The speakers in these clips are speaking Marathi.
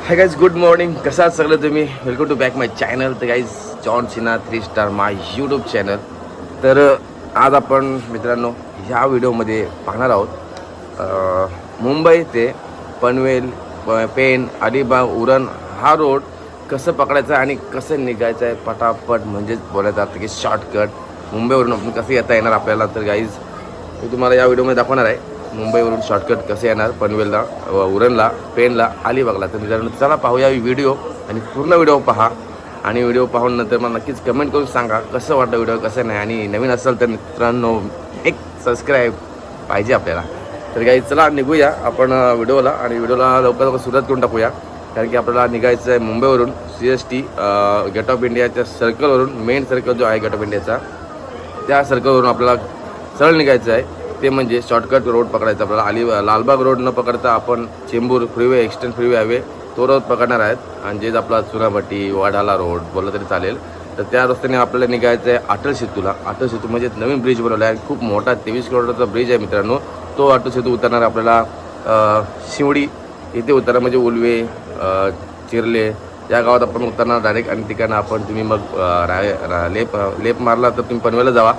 Hi guys, good morning. कसा आहात सगळं तुम्ही? Welcome to back my channel. तर guys, John Sinha 3 star my YouTube channel. तर आज आपण मित्रांनो ह्या व्हिडिओमध्ये पाहणार आहोत मुंबई ते पनवेल, पेण, अलिबाग, उरण हा रोड कसं पकडायचा आणि कसं निघायचं आहे पटापट. म्हणजेच बोलायचं अर्थ की शॉर्टकट मुंबईवरून आपण कसं येता येणार आपल्याला. तर गाईज, मी तुम्हाला या व्हिडिओमध्ये दाखवणार आहे मुंबईवरून शॉर्टकट कसे येणार पनवेलला, उरणला, पेणला, अलिबागला. तर मित्रांनो चला पाहूया व्हिडिओ आणि पूर्ण व्हिडिओ पहा. आणि व्हिडिओ पाहून नंतर मला नक्कीच कमेंट करून सांगा कसं वाटतं व्हिडिओ, कसं नाही. आणि नवीन असेल तर मित्रांनो एक सबस्क्राईब पाहिजे आपल्याला. तर काही चला निघूया आपण व्हिडिओला. आणि व्हिडिओला लवकर सुरुवात करून टाकूया. कारण की आपल्याला निघायचं आहे मुंबईवरून CST गेट ऑफ इंडियाच्या सर्कलवरून. मेन सर्कल जो आहे गेट ऑफ इंडियाचा, त्या सर्कलवरून आपल्याला सरळ निघायचं आहे. ते म्हणजे शॉर्टकट रोड पकडायचा आपल्याला. लालबाग रोड न पकडता आपण Chembur freeway, extend freeway highway तो रोड पकडणार आहेत. आणि जे आपला चुनाभट्टी, वाढाला रोड बोललं तरी चालेल. तर त्या रस्त्याने आपल्याला निघायचं आहे अटल सेतूला. अटल सेतू म्हणजे नवीन ब्रिज बनवला आहे, खूप मोठा 23 किलोमीटरचा ब्रिज आहे मित्रांनो. तो अटल सेतू उतरणार आपल्याला शिवडी इथे उतरणार, म्हणजे उलवे, चिरले या गावात आपण उतरणार डायरेक्ट. आणि तिकडनं आपण तुम्ही मग लेप मारला तर तुम्ही पनवेलला जावा,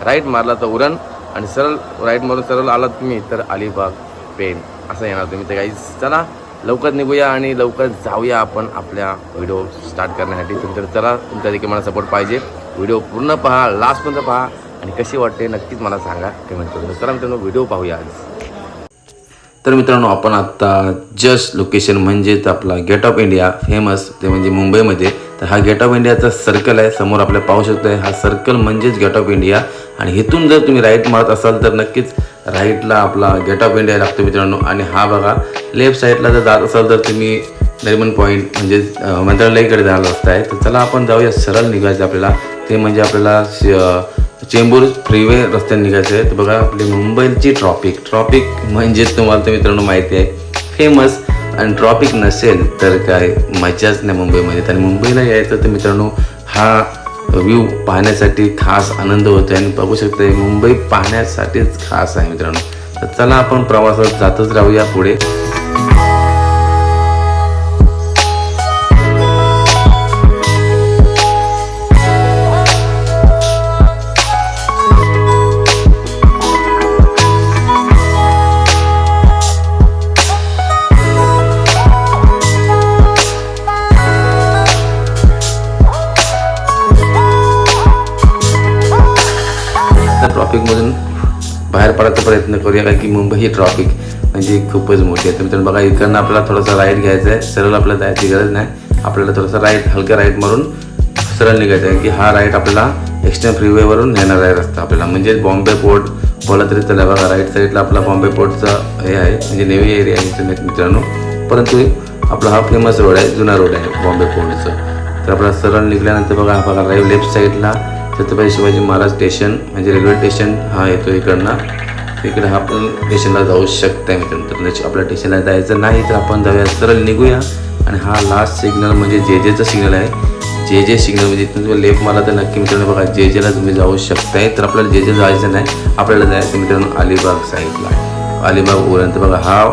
राईट मारला तर उरण, आणि सरळ राईट मारून सरळ आलात तुम्ही तर अलिबाग, पेण असं येणार तुम्ही. तर काही चला लवकर निघूया आणि लवकर जाऊया आपण आपल्या व्हिडिओ स्टार्ट करण्यासाठी. तुमच्या चला, तुमच्या देखील मला सपोर्ट पाहिजे. व्हिडिओ पूर्ण पहा, लास्टपर्यंत पहा आणि कशी वाटते नक्कीच मला सांगा कमेंट करून. चला मित्रांनो व्हिडिओ पाहूया आज. तर मित्रांनो आपण आत्ता जस्ट लोकेशन म्हणजेच आपला गेट ऑफ इंडिया फेमस, ते म्हणजे मुंबईमध्ये. तर हा गेट ऑफ इंडियाचा सर्कल आहे समोर आपल्याला पाहू शकतो आहे. हा सर्कल म्हणजेच गेट ऑफ इंडिया. आणि इथून जर तुम्ही राईट मारत असाल तर नक्कीच राईटला आपला गेट ऑफ इंडिया लागतो मित्रांनो. आणि हा बघा लेफ्ट साईडला जर जात असाल तर तुम्ही नरिमन पॉईंट म्हणजेच मंत्रालयाकडे जायला रस्ता आहे. तर चला आपण जाऊया, सरळ निघायचं आपल्याला. ते म्हणजे आपल्याला चेंबूर फ्रीवे रस्त्याने निघायचं आहे. तर बघा आपली मुंबईची ट्रॉफिक म्हणजेच तुम्हाला तर मित्रांनो माहिती आहे फेमस. आणि ट्रॉफिक नसेल तर काय मजाच नाही मुंबईमध्ये. आणि मुंबईला यायचं तर मित्रांनो हा व्ह्यू पाहण्यासाठी खास आनंद होतो आहे. आणि बघू शकता मुंबई पाहण्यासाठीच खास आहे मित्रांनो. तर चला आपण प्रवासात जातच राहूया पुढे. ट्रॉफिकमधून बाहेर पडायचा प्रयत्न करूया, कारण की मुंबई ही ट्रॉफिक म्हणजे खूपच मोठी आहे. तर मित्रांनो बघा इकडनं आपल्याला थोडासा राईट घ्यायचा आहे. सरळ आपल्याला जायची गरज नाही, आपल्याला थोडासा राईट, हलका राईट मारून सरळ निघायचं आहे. की हा राईट आपल्याला एक्सटेंड फ्रीवेवरून नेणार आहे रस्ता आपल्याला. म्हणजे बॉम्बे पोर्ट बोला तरी चला. बघा राईट साईडला आपला बॉम्बे पोर्टचा हे आहे, म्हणजे नेव्ही एरिया आहे मित्रांनो. परंतु आपला हा फेमस रोड आहे, जुना रोड आहे बॉम्बे पोर्टचं. तर आपल्याला सरळ निघाल्यानंतर बघा राईट लेफ्ट साईडला छत्रपती शिवाजी महाराज स्टेशन म्हणजे रेल्वे स्टेशन हा येतो इकडनं. इकडे हा आपण स्टेशनला जाऊ शकता मित्रांनो. तर आपल्या स्टेशनला जायचं नाही तर आपण जाऊया, सरळ निघूया. आणि हा लास्ट सिग्नल म्हणजे जेचं सिग्नल आहे. जे सिग्नल म्हणजे इथून तुम्ही लेफ्ट मारला तर नक्की मित्रांनो बघा जेला तुम्ही जाऊ शकताय. तर आपल्याला जे जायचं नाही, आपल्याला जायचं मित्रांनो अलिबाग साईडला, अलिबाग उरण. तर बघा हा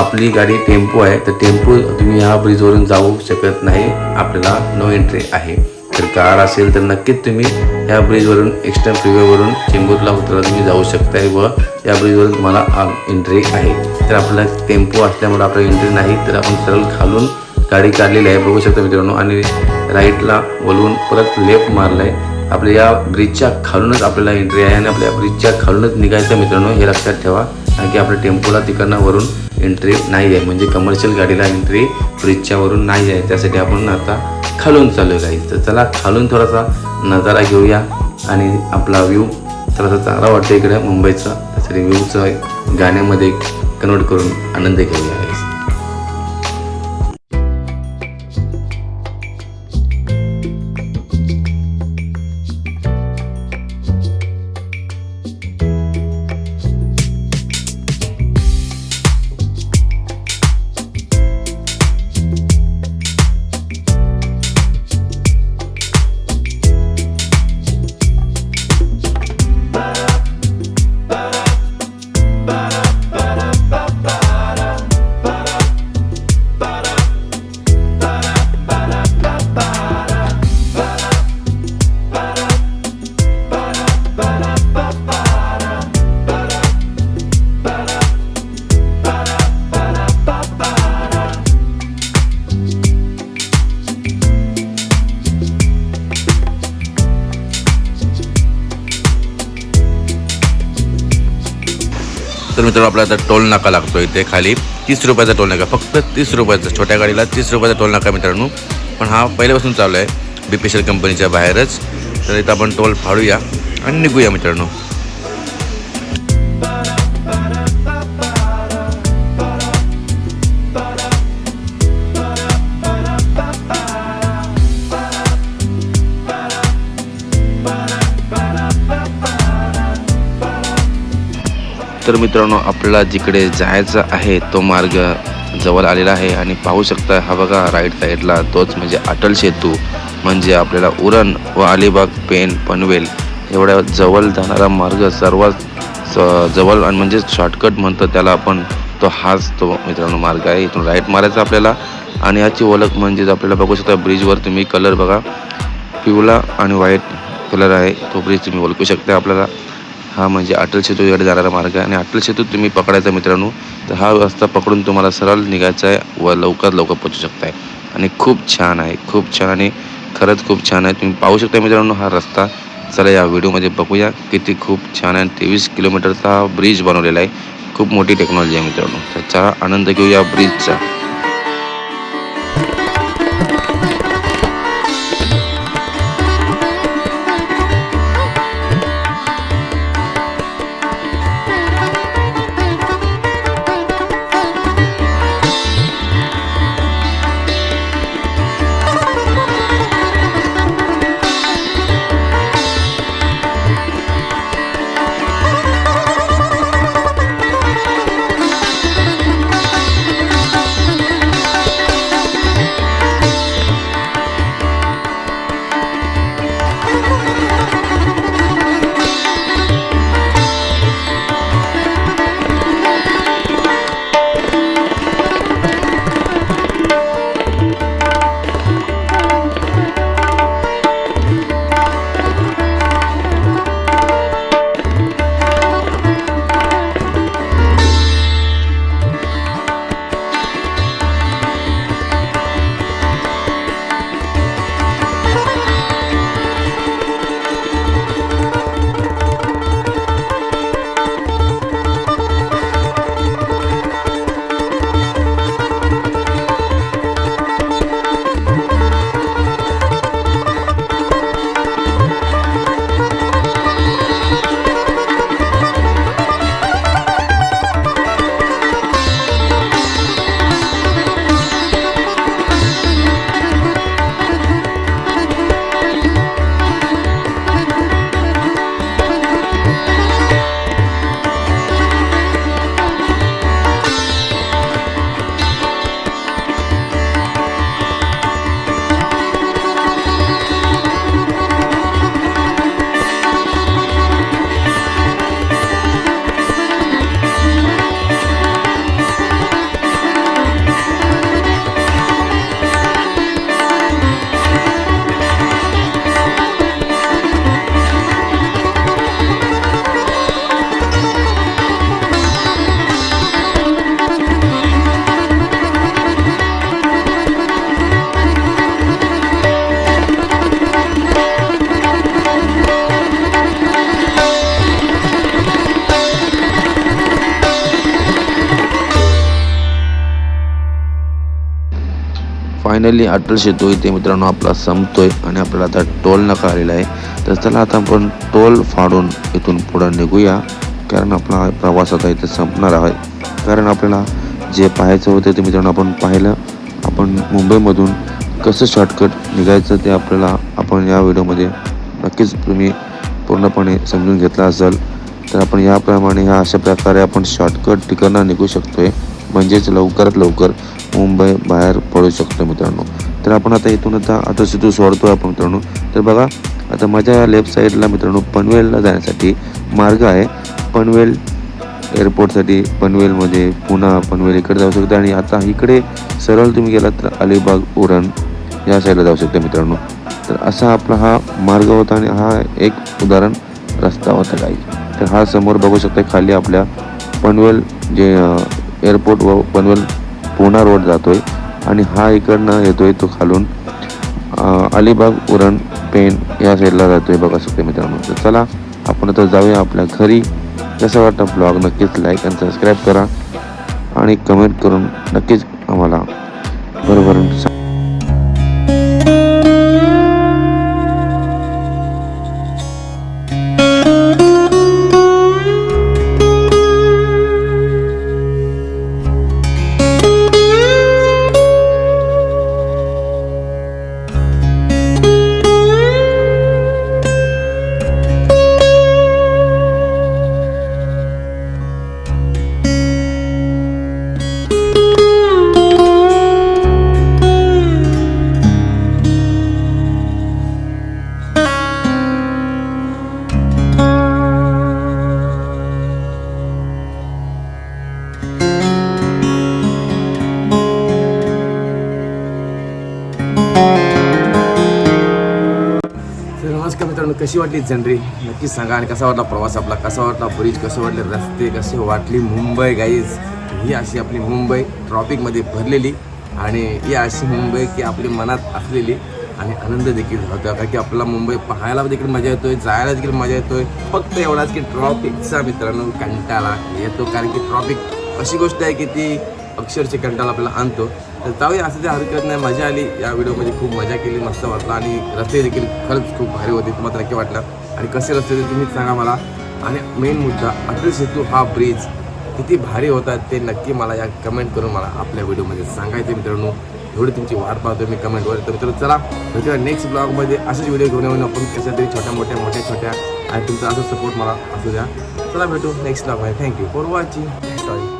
आपली गाडी टेम्पो आहे. तर टेम्पो तुम्ही ह्या ब्रिजवरून जाऊ शकत नाही, आपल्याला नो एंट्री आहे. तर कार असेल तर नक्कीच तुम्ही या ब्रिजवरून एक्सटेंड फ्रीवेवरून चेंबूरला उतरा तुम्ही जाऊ शकताय व या ब्रिजवरून तुम्हाला एंट्री आहे. तर आपला टेम्पो असल्यामुळे आपल्याला एंट्री नाही, तर आपण सरळ खालून गाडी काढलेली आहे बघू शकता मित्रांनो. आणि राईटला वळून परत लेफ्ट मारला आहे. आपल्या या ब्रिजच्या खालूनच आपल्याला एंट्री आहे. आणि आपल्या ब्रिजच्या खालूनच निघायचं मित्रांनो, हे लक्षात ठेवा. कारण की आपल्या टेम्पोला तिकडनं वरून एंट्री नाही आहे, म्हणजे कमर्शियल गाडीला एंट्री ब्रिजच्या वरून नाही आहे. त्यासाठी आपण आता खालून चालू आहे. तर चला खालून थोडासा नजारा घेऊया आणि आपला व्ह्यू थोडासा चांगला वाटतो इकडे मुंबईचा. त्यासाठी व्ह्यूचं गाण्यामध्ये कन्वर्ट करून आनंद घेऊया. तर मित्रांनो आपल्याला आता टोल नाका लागतो इथे खाली 30 रुपयाचा टोल नाका, फक्त 30 रुपयाचा, छोट्या गाडीला 30 रुपयाचा टोल नाका मित्रांनो. पण हा पहिल्यापासून चालू आहे BPCL कंपनीच्या बाहेरच. तर इथं आपण टोल फाडूया आणि निघूया मित्रांनो. तर मित्रांनो आपल्याला जिकडे जायचं आहे तो मार्ग जवळ आलेला आहे आणि पाहू शकता हा बघा राईट साईडला तोच म्हणजे अटल सेतू, म्हणजे आपल्याला उरण व अलिबाग, पेण, पनवेल एवढ्या जवळ जाणारा मार्ग, सर्वात जवळ आणि म्हणजे शॉर्टकट म्हणतो त्याला आपण, तो हाच तो मित्रांनो मार्ग आहे. इथून राईट मारायचा आपल्याला. आणि याची ओळख म्हणजे आपल्याला बघू शकता ब्रिजवर तुम्ही कलर बघा, पिवळा आणि व्हाईट कलर आहे, तो ब्रिज तुम्ही ओळखू शकता. आपल्याला हा म्हणजे अटल सेतूकडे जाणारा मार्ग आहे आणि अटल सेतू तुम्ही पकडायचा मित्रांनो. तर हा रस्ता पकडून तुम्हाला सरळ निघायचा आहे व लवकर पोहोचू शकताय. आणि खूप छान आहे, खूप छान आणि खरंच खूप छान आहे. तुम्ही पाहू शकता मित्रांनो हा रस्ता. चला या व्हिडिओमध्ये बघूया किती खूप छान आहे. 23 किलोमीटरचा हा ब्रिज बनवलेला आहे. खूप मोठी टेक्नॉलॉजी आहे मित्रांनो. तर चला आनंद घेऊया ब्रिजचा. फायनली अटल सेतू इथे मित्रांनो आपला संपतोय आणि आपल्याला आता टोल नाका आलेला आहे. तर चला आता आपण टोल फाडून इथून पुढे निघूया, कारण आपला प्रवास आता इथे संपणार आहे. कारण आपल्याला जे पाहायचं होतं ते मित्रांनो आपण पाहिलं. आपण मुंबईमधून कसं शॉर्टकट निघायचं ते आपल्याला आपण या व्हिडिओमध्ये नक्कीच तुम्ही पूर्णपणे समजून घेतला असेल. तर आपण याप्रमाणे ह्या अशा प्रकारे आपण शॉर्टकट ठिकाणं निघू शकतोय, म्हणजेच लवकरात लवकर मुंबई बाहेर पडू शकतो मित्रांनो. तर आपण आता इथून आता अटल सेतू सोडतोय आपण मित्रांनो. तर बघा आता माझ्या लेफ्ट साईडला मित्रांनो पनवेलला जाण्यासाठी मार्ग आहे. पनवेल एअरपोर्टसाठी पनवेलमध्ये पुन्हा पनवेल इकडे जाऊ शकता आणि आता इकडे सरळ तुम्ही गेलात तर अलिबाग, उरण या साईडला जाऊ शकता मित्रांनो. तर असा आपला हा मार्ग होता आणि हा एक उदाहरण रस्ता होता काही. तर हा समोर बघू शकता खाली आपल्या पनवेल जे एअरपोर्ट व पनवेल पुणा रोड जातोय आणि हा इकडनं येतोय तो खालून अलिबाग, उरण, पेण या साईडला जातोय बघा शकता मित्रांनो. तर चला आपण आता जाऊया आपल्या घरी कसा वाटला ब्लॉग नक्कीच लाईक आणि सबस्क्राईब करा आणि कमेंट करून नक्कीच आम्हाला बरोबर तर नमस्कार मित्रांनो, कशी वाटली जनरी नक्कीच सांगा. आणि कसा वाटला प्रवास आपला, कसा वाटला ब्रिज, कसे वाटले रस्ते, कसे वाटली मुंबई गाईज. ही अशी आपली मुंबई ट्रॉफिकमध्ये भरलेली आणि ही अशी मुंबई की आपली मनात असलेली आणि आनंद देखील होतो. कारण की आपल्याला मुंबई पाहायला देखील मजा येतोय, जायला देखील मजा येतोय. फक्त एवढाच की ट्रॉफिकचा मित्रांनो कंटाळा येतो. कारण की ट्रॉफिक अशी गोष्ट आहे की ती अक्षरशः कंटाळा आपल्याला आणतो. तर जाऊया, असं ते हरकत नाही. मजा आली या व्हिडिओमध्ये, खूप मजा केली, मस्त वाटलं. आणि रस्ते देखील खरंच खूप भारी होते, तुम्हाला नक्की वाटलं. आणि कसे रस्ते होते तुम्हीच सांगा मला. आणि मेन मुद्दा, अटल सेतू हा ब्रिज किती भारी होता ते नक्की मला या कमेंट करून मला आपल्या व्हिडिओमध्ये सांगायचं मित्रांनो. एवढी तुमची वाट पाहतो मी कमेंटवर. तर मित्रांनो चला भेटूया नेक्स्ट ब्लॉगमध्ये. असेच व्हिडिओ घेऊन येऊन आपण कशा तरी छोट्या मोठ्या आणि तुमचा असं सपोर्ट मला असू द्या. चला भेटू नेक्स्ट ब्लॉगमध्ये. Thank you for watching. सॉरी.